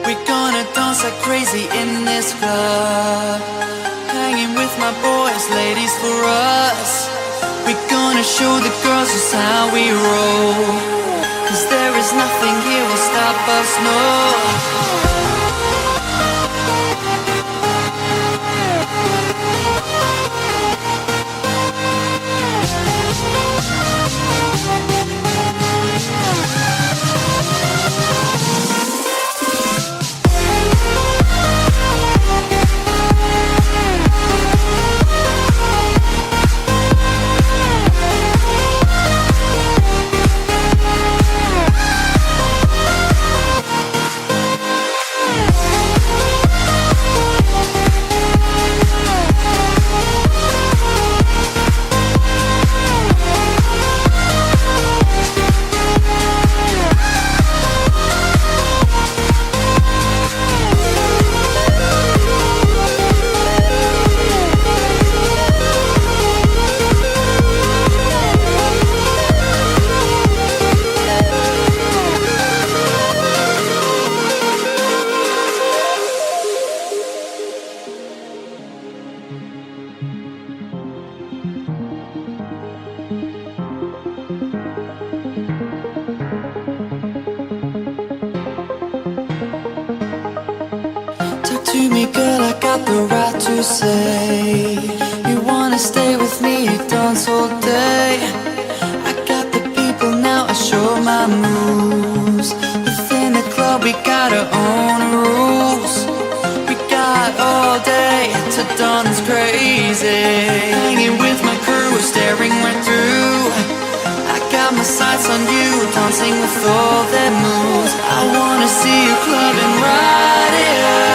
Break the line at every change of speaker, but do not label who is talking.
We're gonna dance like crazy in this club, hanging with my boys, ladies for us. We're gonna show the girls just how we roll, 'cause there is nothing here will stop us, no. To me, girl, I got the right to say you wanna stay with me, dance all day. I got the people now, I show my moves. Within the club, we got our own rules. We got all day to dance crazy, hanging with my crew, staring right through. I got my sights on you, dancing with all their moves. I wanna see you clubbing right here.